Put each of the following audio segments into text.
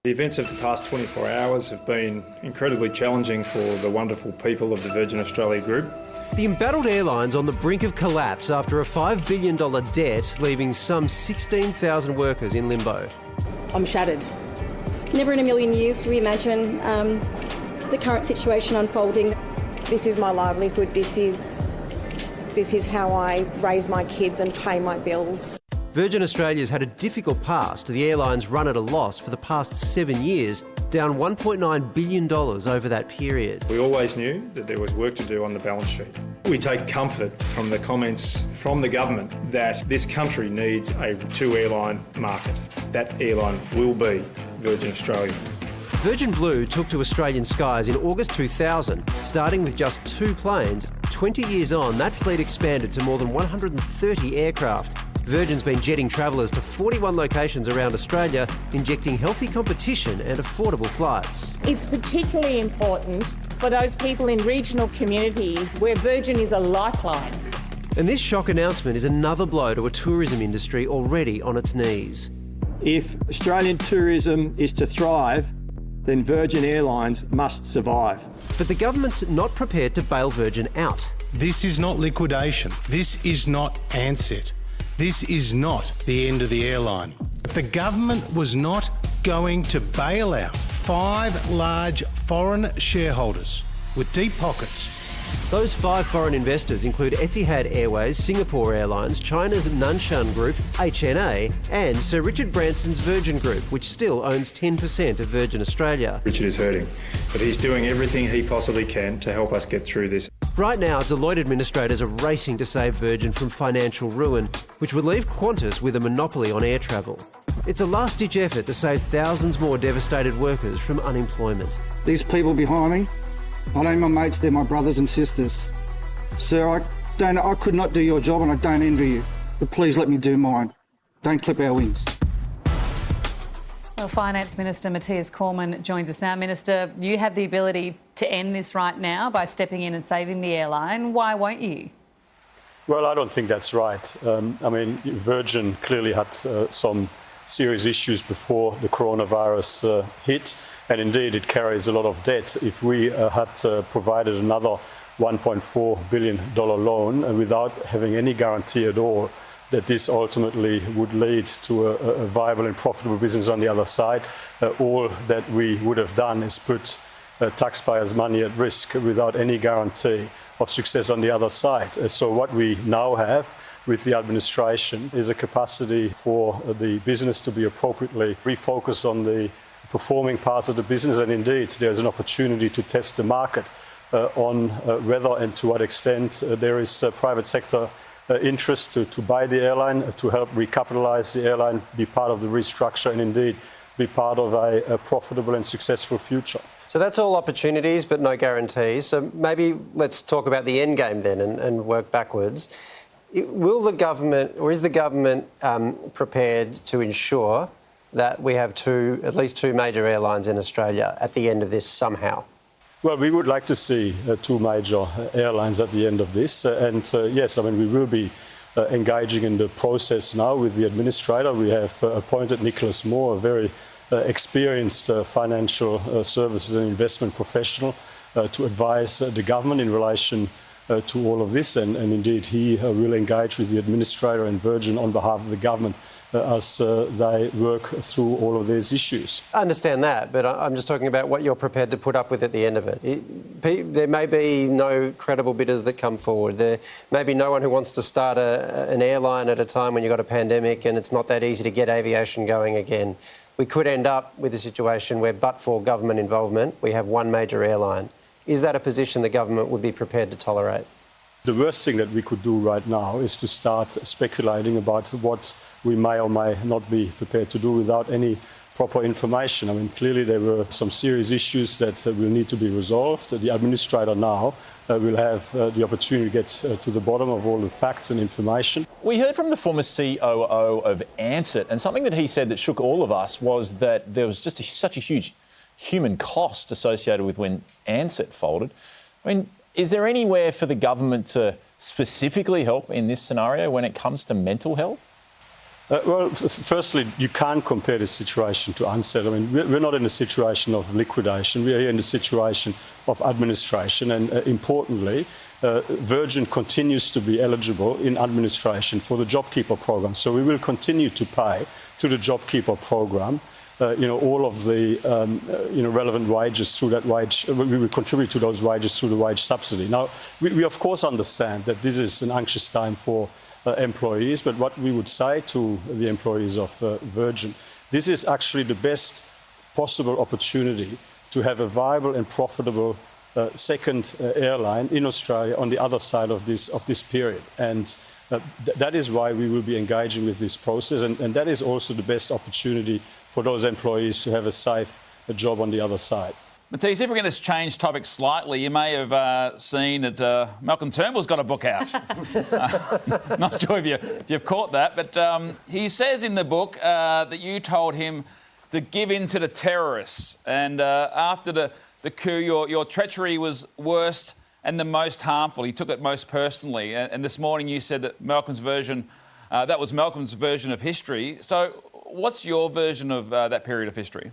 The events of the past 24 hours have been incredibly challenging for the wonderful people of the Virgin Australia Group. The embattled airline's on the brink of collapse after a $5 billion debt, leaving some 16,000 workers in limbo. I'm shattered. Never in a million years do we imagine the current situation unfolding. This is my livelihood. This is how I raise my kids and pay my bills. Virgin Australia's had a difficult past. The airline's run at a loss for the past 7 years, down $1.9 billion over that period. We always knew that there was work to do on the balance sheet. We take comfort from the comments from the government that this country needs a two-airline market. That airline will be Virgin Australia. Virgin Blue took to Australian skies in August 2000, starting with just 2 planes. 20 years on, that fleet expanded to more than 130 aircraft. Virgin's been jetting travellers to 41 locations around Australia, injecting healthy competition and affordable flights. It's particularly important for those people in regional communities where Virgin is a lifeline. And this shock announcement is another blow to a tourism industry already on its knees. If Australian tourism is to thrive, then Virgin Airlines must survive. But the government's not prepared to bail Virgin out. This is not liquidation. This is not Ansett. This is not the end of the airline. The government was not going to bail out 5 large foreign shareholders with deep pockets. Those 5 foreign investors include Etihad Airways, Singapore Airlines, China's Nanshan Group, HNA, and Sir Richard Branson's Virgin Group, which still owns 10% of Virgin Australia. Richard is hurting, but he's doing everything he possibly can to help us get through this. Right now, Deloitte administrators are racing to save Virgin from financial ruin, which would leave Qantas with a monopoly on air travel. It's a last-ditch effort to save thousands more devastated workers from unemployment. These people behind me, I ain't my mates, they're my brothers and sisters. Sir, I could not do your job and I don't envy you, but please let me do mine. Don't clip our wings. Well, Finance Minister Matthias Cormann joins us now. Minister, you have the ability to end this right now by stepping in and saving the airline. Why won't you? Well, I don't think that's right. Virgin clearly had some serious issues before the coronavirus hit, and indeed it carries a lot of debt. If we had provided another $1.4 billion loan without having any guarantee at all that this ultimately would lead to a viable and profitable business on the other side, all that we would have done is put taxpayers' money at risk without any guarantee of success on the other side. So what we now have with the administration is a capacity for the business to be appropriately refocused on the performing parts of the business, and indeed there's an opportunity to test the market on whether and to what extent there is private sector interest to buy the airline, to help recapitalise the airline, be part of the restructure and indeed be part of a profitable and successful future. So that's all opportunities but no guarantees. So maybe let's talk about the end game then and work backwards. Will the government, or is the government prepared to ensure that we have at least two major airlines in Australia at the end of this somehow? Well, we would like to see 2 major airlines at the end of this. Yes, we will be engaging in the process now with the administrator. We have appointed Nicholas Moore, a very experienced financial services and investment professional, to advise the government in relation to all of this. And indeed, he will engage with the administrator and Virgin on behalf of the government as they work through all of these issues. I understand that, but I'm just talking about what you're prepared to put up with at the end of it. There may be no credible bidders that come forward. There may be no one who wants to start an airline at a time when you've got a pandemic and it's not that easy to get aviation going again. We could end up with a situation where, but for government involvement, we have 1 major airline. Is that a position the government would be prepared to tolerate? The worst thing that we could do right now is to start speculating about what we may or may not be prepared to do without any proper information. Clearly there were some serious issues that will need to be resolved. The administrator now will have the opportunity to get to the bottom of all the facts and information. We heard from the former COO of Ansett, and something that he said that shook all of us was that there was just such a huge human cost associated with when Ansett folded. Is there anywhere for the government to specifically help in this scenario when it comes to mental health? Firstly, you can't compare this situation to Ansett. I mean, we're not in a situation of liquidation. We're here in a situation of administration. And importantly, Virgin continues to be eligible in administration for the JobKeeper program. So we will continue to pay through the JobKeeper program all of the relevant wages through that wage. We will contribute to those wages through the wage subsidy. Now, we of course understand that this is an anxious time for employees, but what we would say to the employees of Virgin, this is actually the best possible opportunity to have a viable and profitable second airline in Australia on the other side of this period. And that is why we will be engaging with this process, and that is also the best opportunity for those employees to have a safe job on the other side. Mathias, if we're going to change topics slightly, you may have seen that Malcolm Turnbull's got a book out. Not sure if you've caught that, but he says in the book that you told him to give in to the terrorists, and after the coup, your treachery was worst and the most harmful. He took it most personally, and this morning you said that that was Malcolm's version of history. So what's your version of that period of history?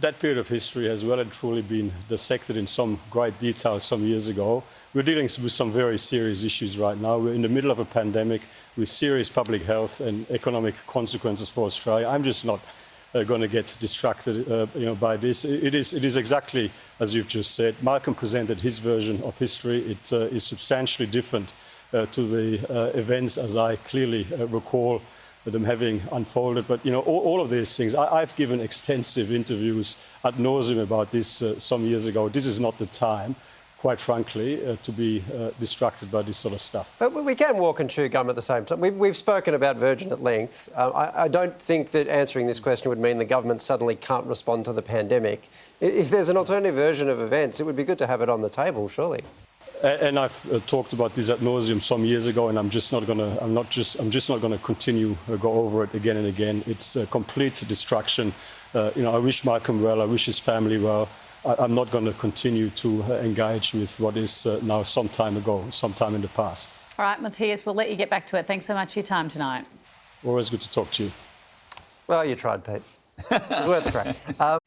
That period of history has well and truly been dissected in some great detail some years ago. We're dealing with some very serious issues right now. We're in the middle of a pandemic with serious public health and economic consequences for Australia. I'm just not going to get distracted by this. It is exactly as you've just said. Malcolm presented his version of history. It is substantially different to the events as I clearly recall them having unfolded. But all of these things, I've given extensive interviews ad nauseum about this some years ago. This is not the time, quite frankly, to be distracted by this sort of stuff. But we can walk and chew gum at the same time. We've spoken about Virgin at length. I don't think that answering this question would mean the government suddenly can't respond to the pandemic. If there's an alternative version of events, it would be good to have it on the table, surely. And I've talked about this ad nauseum some years ago, and I'm just not going to continue to go over it again and again. It's a complete distraction. I wish Malcolm well. I wish his family well. I'm not going to continue to engage with what is now some time ago, sometime in the past. All right, Mathias, we'll let you get back to it. Thanks so much for your time tonight. Always good to talk to you. Well, you tried, Pete. It was worth a crack.